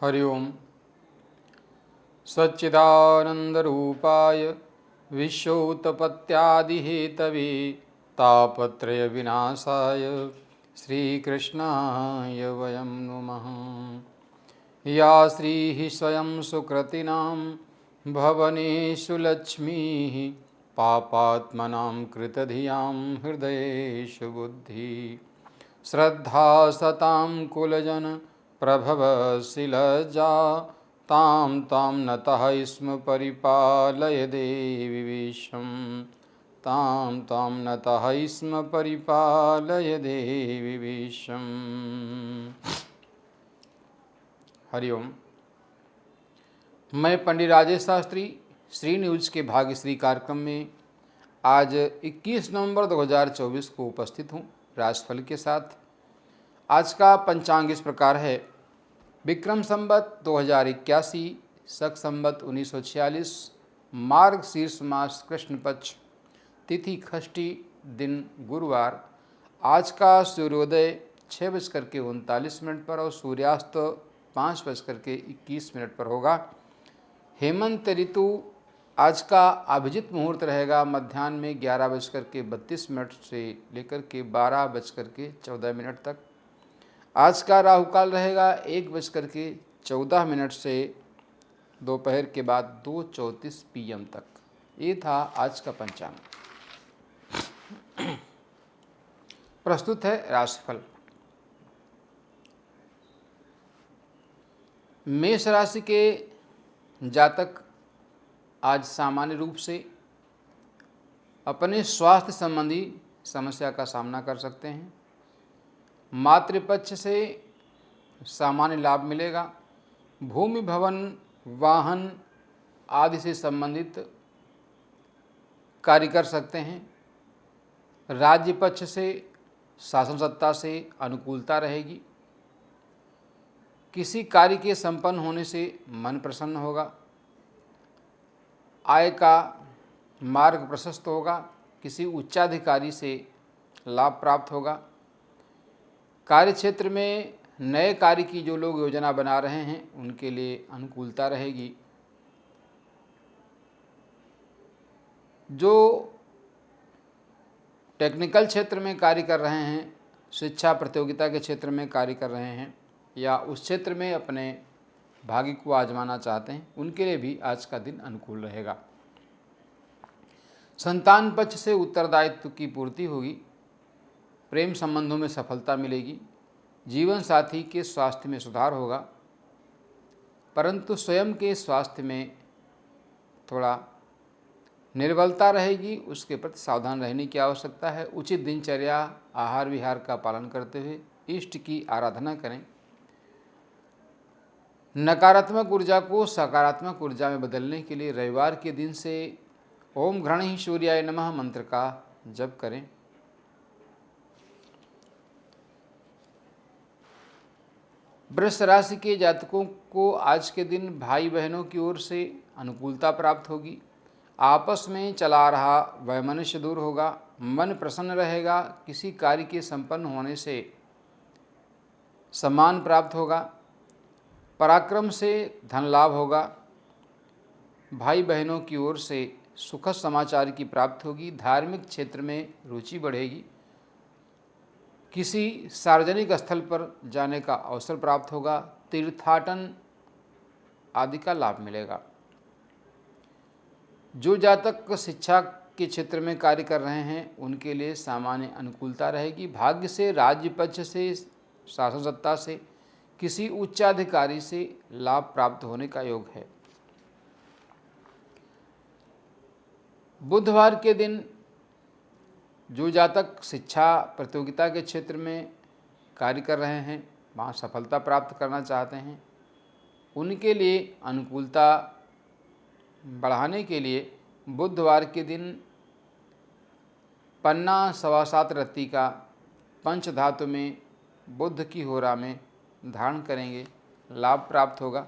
हरि ओम। सच्चिदानंदरूपाय विश्वोत्पत्त्यादिहेतवे तापत्रय विनाशाय श्रीकृष्णाय वयं नुमः। या श्रीः स्वयं सुकृतिनां भवनेषु लक्ष्मीः पापात्मनां कृतधियां हृदयेषु बुद्धिः श्रद्धा सतां कुलजन प्रभवशिलजा तां तां नतः स्म परिपालय देवि विश्वं तां तां नतः स्म परिपालय देवि विश्वं। हरिओम। मैं पंडित राजेश शास्त्री श्री न्यूज के भाग्यश्री कार्यक्रम में आज 21 नवंबर 2024 को उपस्थित हूँ राशिफल के साथ। आज का पंचांग इस प्रकार है। विक्रम संवत 2081, शक संवत 1946, मार्ग शीर्ष मास कृष्ण पक्ष, तिथि षष्ठी, दिन गुरुवार। आज का सूर्योदय 6:39 पर और सूर्यास्त 5:21 पर होगा। हेमंत ऋतु आज का अभिजित मुहूर्त रहेगा मध्याह्न में 11:32 से लेकर के 12:14 तक। आज का राहु काल रहेगा 1:14 से दोपहर के बाद 2:34 PM तक। ये था आज का पंचांग। प्रस्तुत है राशिफल। मेष राशि के जातक आज सामान्य रूप से अपने स्वास्थ्य संबंधी समस्या का सामना कर सकते हैं। मातृपक्ष से सामान्य लाभ मिलेगा। भूमि, भवन, वाहन आदि से संबंधित कार्य कर सकते हैं। राज्य पक्ष से शासन सत्ता से अनुकूलता रहेगी। किसी कार्य के संपन्न होने से मन प्रसन्न होगा। आय का मार्ग प्रशस्त होगा। किसी उच्चाधिकारी से लाभ प्राप्त होगा। कार्य क्षेत्र में नए कार्य की जो लोग योजना बना रहे हैं उनके लिए अनुकूलता रहेगी। जो टेक्निकल क्षेत्र में कार्य कर रहे हैं, शिक्षा प्रतियोगिता के क्षेत्र में कार्य कर रहे हैं या उस क्षेत्र में अपने भाग्य को आजमाना चाहते हैं, उनके लिए भी आज का दिन अनुकूल रहेगा। संतान पक्ष से उत्तरदायित्व की पूर्ति होगी। प्रेम संबंधों में सफलता मिलेगी। जीवन साथी के स्वास्थ्य में सुधार होगा, परंतु स्वयं के स्वास्थ्य में थोड़ा निर्बलता रहेगी। उसके प्रति सावधान रहने की आवश्यकता है। उचित दिनचर्या, आहार विहार का पालन करते हुए इष्ट की आराधना करें। नकारात्मक ऊर्जा को सकारात्मक ऊर्जा में बदलने के लिए रविवार के दिन से ओम घृणहि सूर्याय नमः मंत्र का जप करें। वृष राशि के जातकों को आज के दिन भाई बहनों की ओर से अनुकूलता प्राप्त होगी। आपस में चला रहा वैमनस्य दूर होगा। मन प्रसन्न रहेगा। किसी कार्य के संपन्न होने से सम्मान प्राप्त होगा। पराक्रम से धन लाभ होगा। भाई बहनों की ओर से सुखद समाचार की प्राप्ति होगी। धार्मिक क्षेत्र में रुचि बढ़ेगी। किसी सार्वजनिक स्थल पर जाने का अवसर प्राप्त होगा। तीर्थाटन आदि का लाभ मिलेगा। जो जातक शिक्षा के क्षेत्र में कार्य कर रहे हैं उनके लिए सामान्य अनुकूलता रहेगी। भाग्य से, राज्य पक्ष से, शासन सत्ता से, किसी उच्चाधिकारी से लाभ प्राप्त होने का योग है। बुधवार के दिन जो जातक शिक्षा प्रतियोगिता के क्षेत्र में कार्य कर रहे हैं, वहाँ सफलता प्राप्त करना चाहते हैं, उनके लिए अनुकूलता बढ़ाने के लिए बुधवार के दिन पन्ना 7.25 रत्ती का पंचधातु में बुध की होरा में धारण करेंगे, लाभ प्राप्त होगा।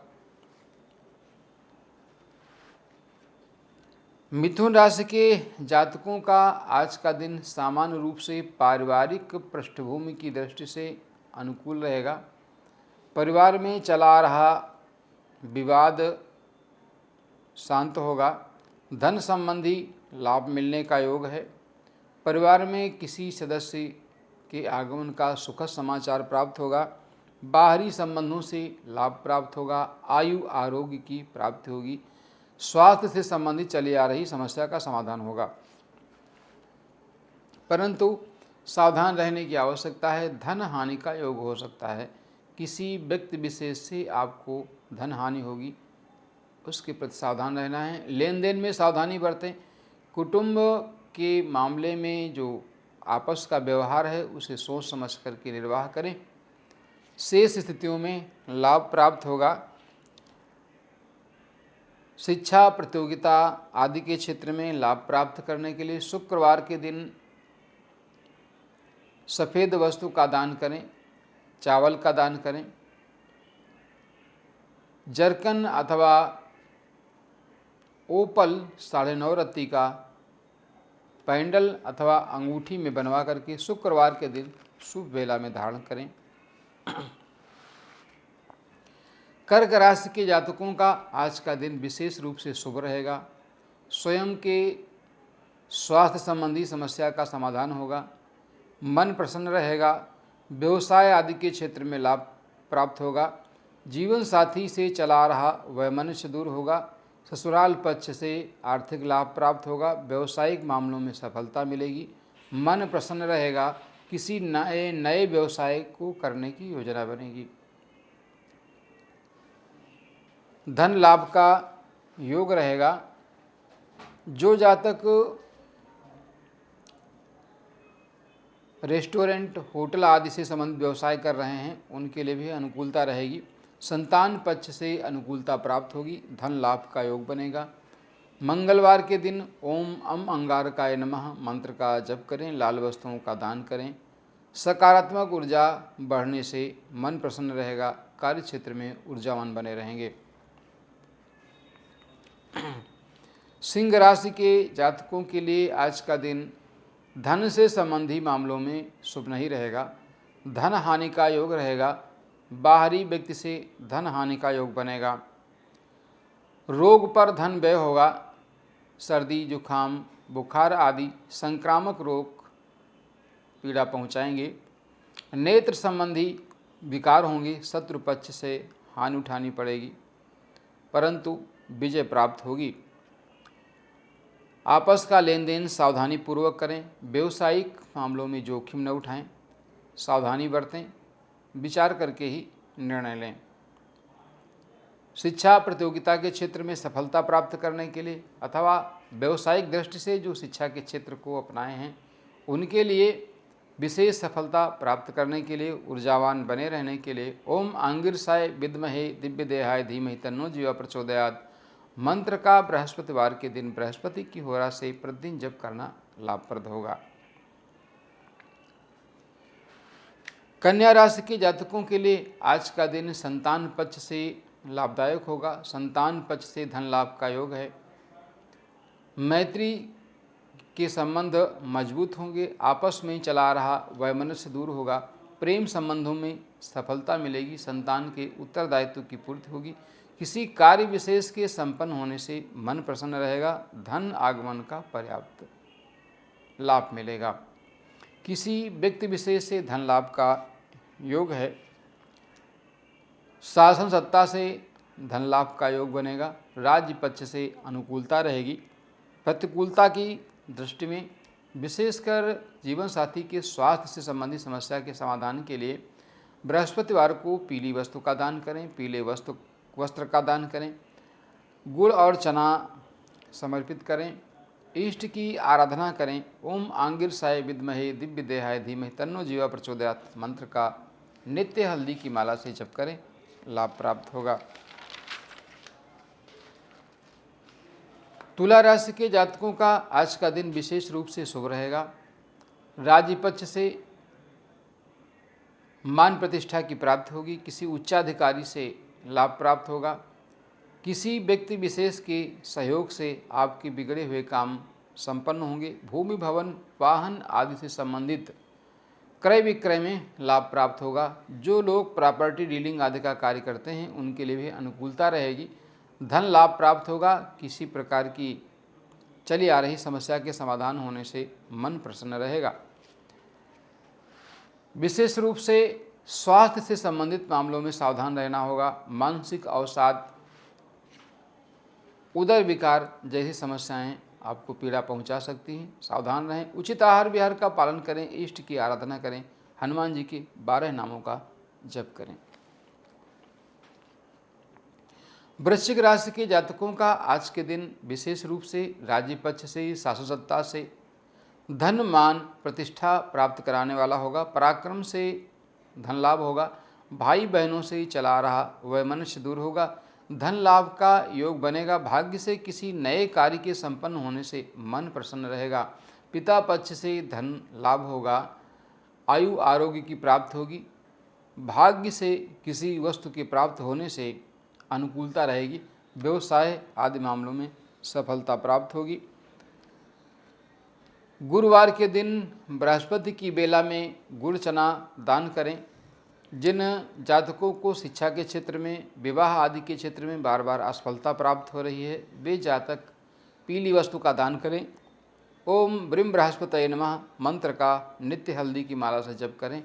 मिथुन राशि के जातकों का आज का दिन सामान्य रूप से पारिवारिक पृष्ठभूमि की दृष्टि से अनुकूल रहेगा। परिवार में चला रहा विवाद शांत होगा। धन संबंधी लाभ मिलने का योग है। परिवार में किसी सदस्य के आगमन का सुखद समाचार प्राप्त होगा। बाहरी संबंधों से लाभ प्राप्त होगा। आयु आरोग्य की प्राप्ति होगी। स्वास्थ्य से संबंधित चली आ रही समस्या का समाधान होगा, परंतु सावधान रहने की आवश्यकता है। धन हानि का योग हो सकता है। किसी व्यक्ति विशेष से आपको धन हानि होगी, उसके प्रति सावधान रहना है। लेन देन में सावधानी बरतें। कुटुंब के मामले में जो आपस का व्यवहार है उसे सोच समझ करके निर्वाह करें। शेष स्थितियों में लाभ प्राप्त होगा। शिक्षा प्रतियोगिता आदि के क्षेत्र में लाभ प्राप्त करने के लिए शुक्रवार के दिन सफ़ेद वस्तु का दान करें, चावल का दान करें। जरकन अथवा ओपल 9.5 रत्ती का पैंडल अथवा अंगूठी में बनवा करके शुक्रवार के दिन शुभ वेला में धारण करें। कर्क राशि के जातकों का आज का दिन विशेष रूप से शुभ रहेगा। स्वयं के स्वास्थ्य संबंधी समस्या का समाधान होगा। मन प्रसन्न रहेगा। व्यवसाय आदि के क्षेत्र में लाभ प्राप्त होगा। जीवन साथी से चला रहा वैमनस्य दूर होगा। ससुराल पक्ष से आर्थिक लाभ प्राप्त होगा। व्यवसायिक मामलों में सफलता मिलेगी। मन प्रसन्न रहेगा। किसी नए व्यवसाय को करने की योजना बनेगी। धन लाभ का योग रहेगा। जो जातक रेस्टोरेंट, होटल आदि से संबंधित व्यवसाय कर रहे हैं उनके लिए भी अनुकूलता रहेगी। संतान पक्ष से अनुकूलता प्राप्त होगी। धन लाभ का योग बनेगा। मंगलवार के दिन ओम अम अंगारकाय नमः मंत्र का जप करें। लाल वस्तुओं का दान करें। सकारात्मक ऊर्जा बढ़ने से मन प्रसन्न रहेगा। कार्य क्षेत्र में ऊर्जावान बने रहेंगे। सिंह राशि के जातकों के लिए आज का दिन धन से संबंधी मामलों में शुभ नहीं रहेगा। धन हानि का योग रहेगा। बाहरी व्यक्ति से धन हानि का योग बनेगा। रोग पर धन व्यय होगा। सर्दी, जुखाम, बुखार आदि संक्रामक रोग पीड़ा पहुंचाएंगे। नेत्र संबंधी विकार होंगे। शत्रु पक्ष से हानि उठानी पड़ेगी, परंतु विजय प्राप्त होगी। आपस का लेन देन सावधानी पूर्वक करें। व्यवसायिक मामलों में जोखिम न उठाएं। सावधानी बरतें। विचार करके ही निर्णय लें। शिक्षा प्रतियोगिता के क्षेत्र में सफलता प्राप्त करने के लिए अथवा व्यवसायिक दृष्टि से जो शिक्षा के क्षेत्र को अपनाए हैं उनके लिए विशेष सफलता प्राप्त करने के लिए, ऊर्जावान बने रहने के लिए ओम आंगिरसाय विद्महे दिव्य देहाय धीमहि तन्नो जीवा प्रचोदयात् मंत्र का बृहस्पतिवार के दिन बृहस्पति की होरा से प्रतिदिन जप करना लाभप्रद होगा। कन्या राशि के जातकों के लिए आज का दिन संतान पक्ष से लाभदायक होगा। संतान पक्ष से धन लाभ का योग है। मैत्री के संबंध मजबूत होंगे। आपस में चला रहा वैमनस्य दूर होगा। प्रेम संबंधों में सफलता मिलेगी। संतान के उत्तरदायित्व की पूर्ति होगी। किसी कार्य विशेष के संपन्न होने से मन प्रसन्न रहेगा। धन आगमन का पर्याप्त लाभ मिलेगा। किसी व्यक्ति विशेष से धन लाभ का योग है। शासन सत्ता से धन लाभ का योग बनेगा। राज्य पक्ष से अनुकूलता रहेगी। प्रतिकूलता की दृष्टि में विशेषकर जीवन साथी के स्वास्थ्य से संबंधित समस्या के समाधान के लिए बृहस्पतिवार को पीली वस्तु का दान करें। पीले वस्त्र का दान करें। गुड़ और चना समर्पित करें। इष्ट की आराधना करें। ओम आंगिरसाय विद्महे दिव्य देहाय धीमहि तन्नो जीवा प्रचोदयात् मंत्र का नित्य हल्दी की माला से जप करें। लाभ प्राप्त होगा। तुला राशि के जातकों का आज का दिन विशेष रूप से शुभ रहेगा। राज्य पक्ष से मान प्रतिष्ठा की प्राप्ति होगी। किसी उच्चाधिकारी से लाभ प्राप्त होगा। किसी व्यक्ति विशेष के सहयोग से आपके बिगड़े हुए काम संपन्न होंगे। भूमि, भवन, वाहन आदि से संबंधित क्रय विक्रय में लाभ प्राप्त होगा। जो लोग प्रॉपर्टी डीलिंग आदि का कार्य करते हैं उनके लिए भी अनुकूलता रहेगी। धन लाभ प्राप्त होगा। किसी प्रकार की चली आ रही समस्या के समाधान होने से मन प्रसन्न रहेगा। विशेष रूप से स्वास्थ्य से संबंधित मामलों में सावधान रहना होगा। मानसिक अवसाद, उदर विकार जैसी समस्याएं आपको पीड़ा पहुंचा सकती हैं। सावधान रहें। उचित आहार विहार का पालन करें। इष्ट की आराधना करें। हनुमान जी के 12 नामों का जप करें। वृश्चिक राशि के जातकों का आज के दिन विशेष रूप से राज्य पक्ष से, शासनसत्ता से धन मान प्रतिष्ठा प्राप्त कराने वाला होगा। पराक्रम से धन लाभ होगा। भाई बहनों से चला रहा वैमनस्य दूर होगा। धन लाभ का योग बनेगा। भाग्य से किसी नए कार्य के संपन्न होने से मन प्रसन्न रहेगा। पिता पक्ष से धन लाभ होगा। आयु आरोग्य की प्राप्त होगी। भाग्य से किसी वस्तु के प्राप्त होने से अनुकूलता रहेगी। व्यवसाय आदि मामलों में सफलता प्राप्त होगी। गुरुवार के दिन बृहस्पति की बेला में गुड़ चना दान करें। जिन जातकों को शिक्षा के क्षेत्र में, विवाह आदि के क्षेत्र में बार बार असफलता प्राप्त हो रही है, वे जातक पीली वस्तु का दान करें। ओम ब्रीम बृहस्पतये नमः मंत्र का नित्य हल्दी की माला से जप करें।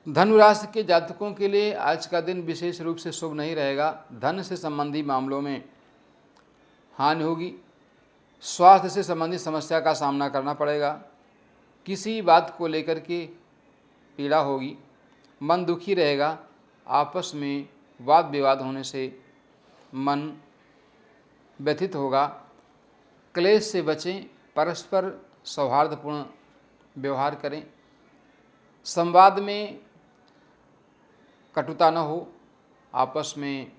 धनु राशि के जातकों के लिए आज का दिन विशेष रूप से शुभ नहीं रहेगा। धन से संबंधी मामलों में हानि होगी। स्वास्थ्य से संबंधित समस्या का सामना करना पड़ेगा। किसी बात को लेकर के पीड़ा होगी। मन दुखी रहेगा। आपस में वाद विवाद होने से मन व्यथित होगा। क्लेश से बचें। परस्पर सौहार्दपूर्ण व्यवहार करें। संवाद में कटुता न हो। आपस में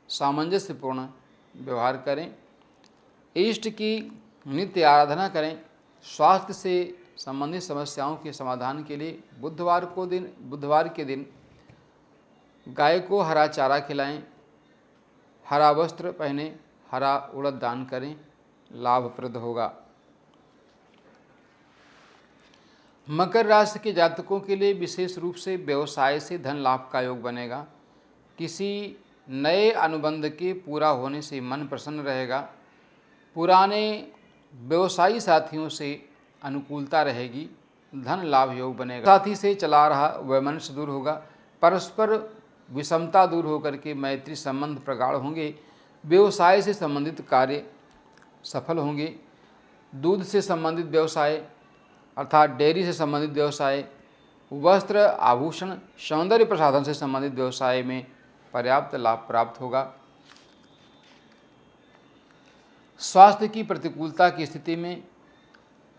सामंजस्यपूर्ण व्यवहार करें। इष्ट की नित्य आराधना करें। स्वास्थ्य से संबंधित समस्याओं के समाधान के लिए बुधवार के दिन गाय को हरा चारा खिलाएं। हरा वस्त्र पहने। हरा उड़द दान करें। लाभप्रद होगा। मकर राशि के जातकों के लिए विशेष रूप से व्यवसाय से धन लाभ का योग बनेगा। किसी नए अनुबंध के पूरा होने से मन प्रसन्न रहेगा। पुराने व्यवसायी साथियों से अनुकूलता रहेगी। धन लाभ योग बनेगा। साथी से चला रहा वैमनस्य दूर होगा। परस्पर विषमता दूर होकर के मैत्री संबंध प्रगाढ़ होंगे। व्यवसाय से संबंधित कार्य सफल होंगे। दूध से संबंधित व्यवसाय अर्थात डेयरी से संबंधित व्यवसाय, वस्त्र आभूषण सौंदर्य प्रसाधन से संबंधित व्यवसाय में पर्याप्त लाभ प्राप्त होगा। स्वास्थ्य की प्रतिकूलता की स्थिति में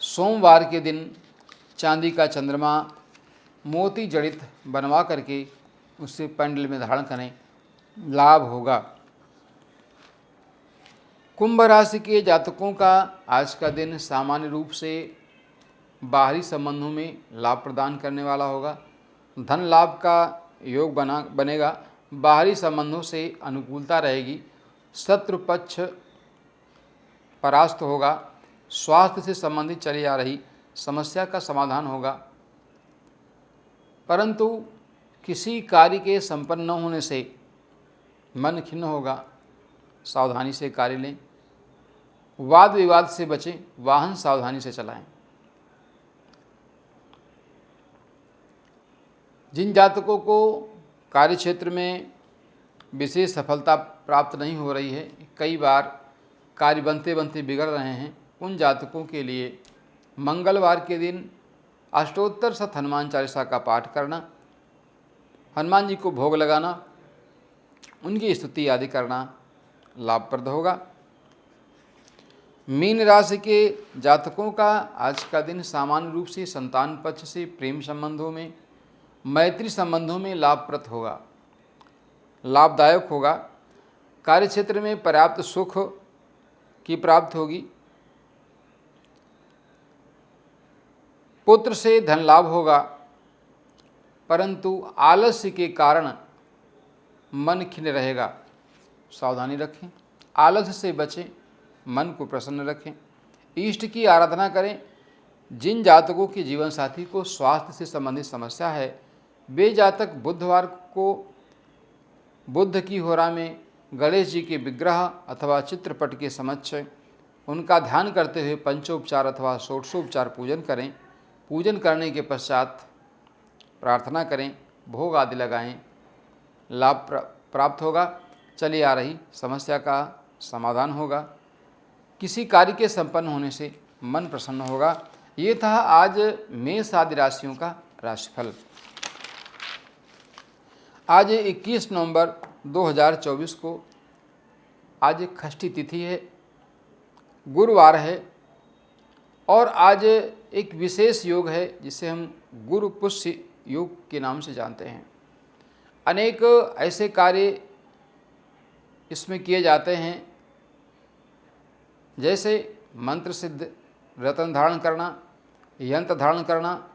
सोमवार के दिन चांदी का चंद्रमा मोती जड़ित बनवा करके उससे पेंडल में धारण करें। लाभ होगा। कुंभ राशि के जातकों का आज का दिन सामान्य रूप से बाहरी संबंधों में लाभ प्रदान करने वाला होगा। धन लाभ का योग बनेगा। बाहरी संबंधों से अनुकूलता रहेगी। शत्रु पक्ष परास्त होगा। स्वास्थ्य से संबंधित चली आ रही समस्या का समाधान होगा। परंतु किसी कार्य के संपन्न न होने से मन खिन्न होगा। सावधानी से कार्य लें। वाद विवाद से बचें। वाहन सावधानी से चलाएं। जिन जातकों को कार्यक्षेत्र में विशेष सफलता प्राप्त नहीं हो रही है, कई बार कार्य बनते बनते बिगड़ रहे हैं, उन जातकों के लिए मंगलवार के दिन अष्टोत्तर शत हनुमान चालीसा का पाठ करना, हनुमान जी को भोग लगाना, उनकी स्तुति आदि करना लाभप्रद होगा। मीन राशि के जातकों का आज का दिन सामान्य रूप से संतान पक्ष से प्रेम संबंधों में, मैत्री संबंधों में लाभदायक होगा। कार्यक्षेत्र में पर्याप्त सुख की प्राप्ति होगी। पुत्र से धन लाभ होगा, परंतु आलस्य के कारण मन खिन्न रहेगा। सावधानी रखें। आलस्य से बचें। मन को प्रसन्न रखें। इष्ट की आराधना करें। जिन जातकों के जीवन साथी को स्वास्थ्य से संबंधित समस्या है, वे जातक बुधवार को बुद्ध की होरा में गणेश जी के विग्रह अथवा चित्रपट के समक्ष उनका ध्यान करते हुए पंचोपचार अथवा षोडशोपचार पूजन करें। पूजन करने के पश्चात प्रार्थना करें, भोग आदि लगाएं, लाभ प्राप्त होगा। चली आ रही समस्या का समाधान होगा। किसी कार्य के संपन्न होने से मन प्रसन्न होगा। ये था आज मेष आदि राशियों का राशिफल। आज 21 नवंबर 2024 को आज षष्ठी तिथि है, गुरुवार है और आज एक विशेष योग है जिसे हम गुरु पुष्य योग के नाम से जानते हैं। अनेक ऐसे कार्य इसमें किए जाते हैं, जैसे मंत्र सिद्ध, रत्न धारण करना, यंत्र धारण करना,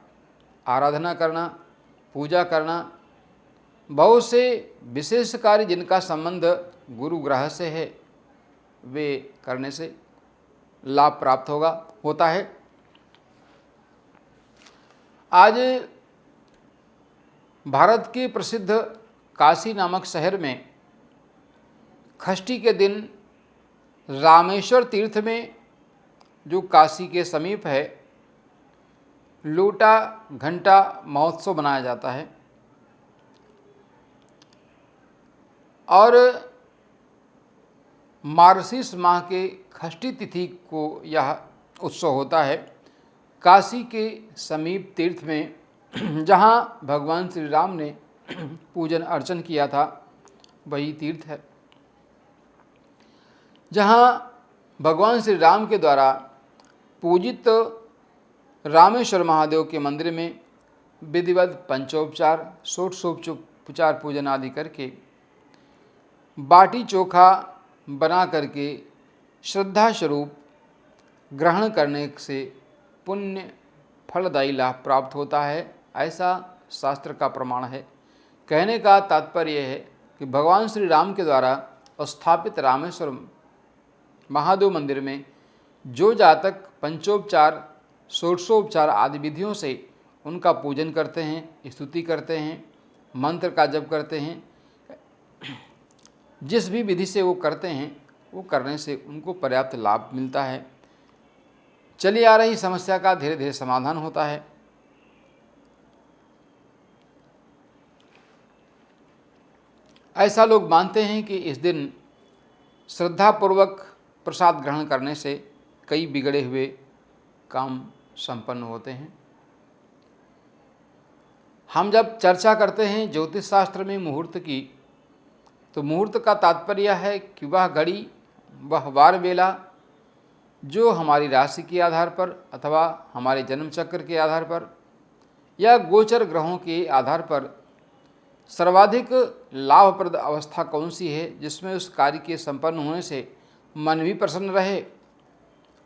आराधना करना, पूजा करना। बहुत से विशेष कार्य जिनका संबंध गुरु ग्रह से है, वे करने से लाभ प्राप्त होता है। आज भारत के प्रसिद्ध काशी नामक शहर में षष्ठी के दिन रामेश्वर तीर्थ में, जो काशी के समीप है, लोटा घंटा महोत्सव मनाया जाता है और मार्गशीर्ष माह के षष्ठी तिथि को यह उत्सव होता है। काशी के समीप तीर्थ में जहाँ भगवान श्री राम ने पूजन अर्चन किया था, वही तीर्थ है जहाँ भगवान श्री राम के द्वारा पूजित रामेश्वर महादेव के मंदिर में विधिवत पंचोपचार षोडशोपचार पूजन आदि करके बाटी चोखा बना करके श्रद्धा स्वरूप ग्रहण करने से पुण्य फलदायी लाभ प्राप्त होता है, ऐसा शास्त्र का प्रमाण है। कहने का तात्पर्य है कि भगवान श्री राम के द्वारा स्थापित रामेश्वर महादेव मंदिर में जो जातक पंचोपचार षोडशोपचार आदि विधियों से उनका पूजन करते हैं, स्तुति करते हैं, मंत्र का जप करते हैं, जिस भी विधि से वो करते हैं, वो करने से उनको पर्याप्त लाभ मिलता है। चली आ रही समस्या का धीरे धीरे समाधान होता है। ऐसा लोग मानते हैं कि इस दिन श्रद्धापूर्वक प्रसाद ग्रहण करने से कई बिगड़े हुए काम संपन्न होते हैं। हम जब चर्चा करते हैं ज्योतिष शास्त्र में मुहूर्त की, तो मुहूर्त का तात्पर्य है कि वह घड़ी, वह वार वेला जो हमारी राशि के आधार पर अथवा हमारे जन्म चक्र के आधार पर या गोचर ग्रहों के आधार पर सर्वाधिक लाभप्रद अवस्था कौन सी है, जिसमें उस कार्य के संपन्न होने से मन भी प्रसन्न रहे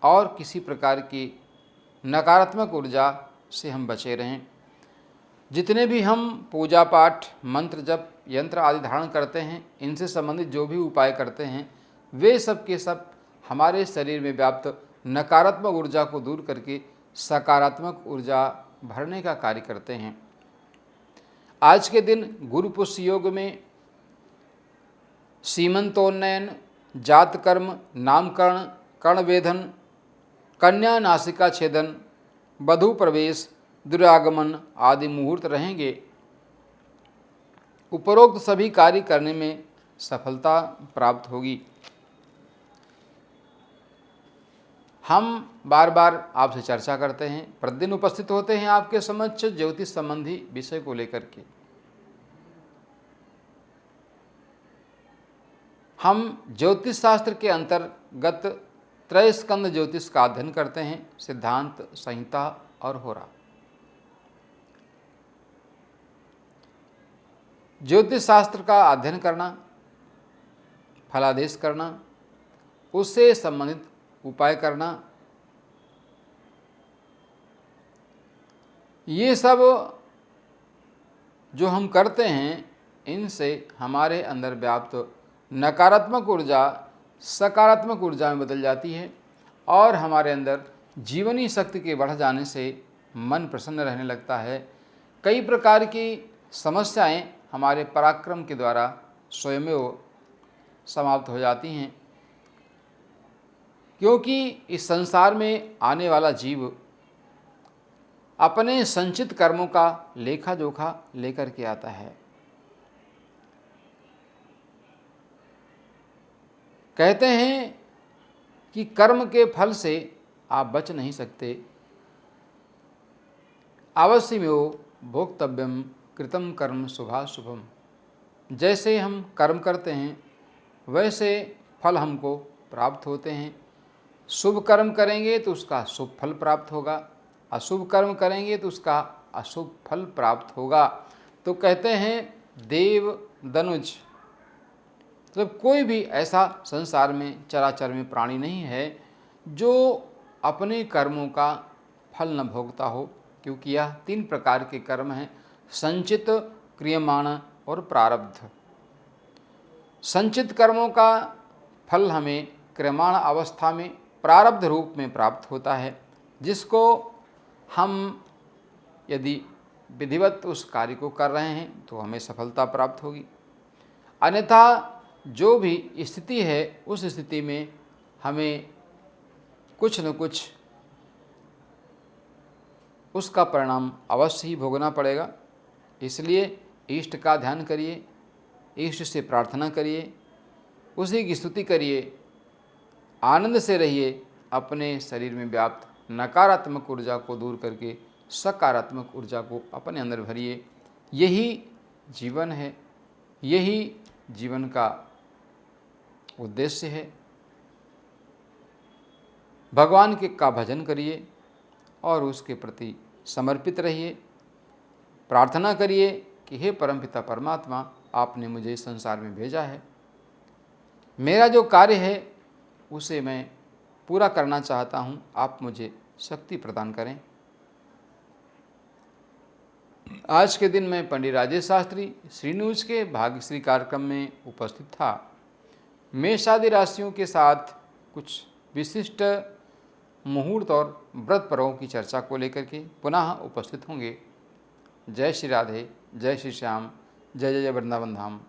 और किसी प्रकार की नकारात्मक ऊर्जा से हम बचे रहें। जितने भी हम पूजा पाठ, मंत्र जप, यंत्र आदि धारण करते हैं, इनसे संबंधित जो भी उपाय करते हैं, वे सब के सब हमारे शरीर में व्याप्त नकारात्मक ऊर्जा को दूर करके सकारात्मक ऊर्जा भरने का कार्य करते हैं। आज के दिन गुरु पुष्य योग में सीमंतोन्नयन, जात कर्म, नामकरण, कर्णवेधन, कन्या नासिका छेदन, वधू प्रवेश, दुरागमन आदि मुहूर्त रहेंगे। उपरोक्त सभी कार्य करने में सफलता प्राप्त होगी। हम बार बार आपसे चर्चा करते हैं, प्रतिदिन उपस्थित होते हैं आपके समक्ष ज्योतिष संबंधी विषय को लेकर के। हम ज्योतिष शास्त्र के अंतर्गत त्रय स्कंद ज्योतिष का अध्ययन करते हैं, सिद्धांत, संहिता और होरा। ज्योतिष शास्त्र का अध्ययन करना, फलादेश करना, उससे संबंधित उपाय करना, ये सब जो हम करते हैं, इनसे हमारे अंदर व्याप्त नकारात्मक ऊर्जा सकारात्मक ऊर्जा में बदल जाती है और हमारे अंदर जीवनी शक्ति के बढ़ जाने से मन प्रसन्न रहने लगता है। कई प्रकार की समस्याएं हमारे पराक्रम के द्वारा स्वयमेव समाप्त हो जाती हैं, क्योंकि इस संसार में आने वाला जीव अपने संचित कर्मों का लेखा जोखा लेकर के आता है। कहते हैं कि कर्म के फल से आप बच नहीं सकते। अवश्यमेव भोक्तव्यम कृतम कर्म शुभाशुभम। जैसे हम कर्म करते हैं वैसे फल हमको प्राप्त होते हैं। शुभ कर्म करेंगे तो उसका शुभ फल प्राप्त होगा, अशुभ कर्म करेंगे तो उसका अशुभ फल प्राप्त होगा। तो कहते हैं देव दनुज, मतलब कोई भी ऐसा संसार में चराचर में प्राणी नहीं है जो अपने कर्मों का फल न भोगता हो, क्योंकि यह 3 प्रकार के कर्म हैं, संचित, क्रियमाण और प्रारब्ध। संचित कर्मों का फल हमें क्रियमाण अवस्था में प्रारब्ध रूप में प्राप्त होता है, जिसको हम यदि विधिवत उस कार्य को कर रहे हैं तो हमें सफलता प्राप्त होगी। अन्यथा जो भी स्थिति है उस स्थिति में हमें कुछ न कुछ उसका परिणाम अवश्य ही भोगना पड़ेगा। इसलिए इष्ट का ध्यान करिए, इष्ट से प्रार्थना करिए, उसी की स्तुति करिए, आनंद से रहिए, अपने शरीर में व्याप्त नकारात्मक ऊर्जा को दूर करके सकारात्मक ऊर्जा को अपने अंदर भरिए। यही जीवन है, यही जीवन का उद्देश्य है। भगवान के का भजन करिए और उसके प्रति समर्पित रहिए। प्रार्थना करिए कि हे परमपिता परमात्मा, आपने मुझे इस संसार में भेजा है, मेरा जो कार्य है उसे मैं पूरा करना चाहता हूँ, आप मुझे शक्ति प्रदान करें। आज के दिन मैं पंडित राजेश शास्त्री श्री न्यूज के भाग्यश्री कार्यक्रम में उपस्थित था। मेष आदि राशियों के साथ कुछ विशिष्ट मुहूर्त और व्रत पर्वों की चर्चा को लेकर के पुनः उपस्थित होंगे। जय श्री राधे, जय श्री श्याम, जय जय वृंदावन धाम।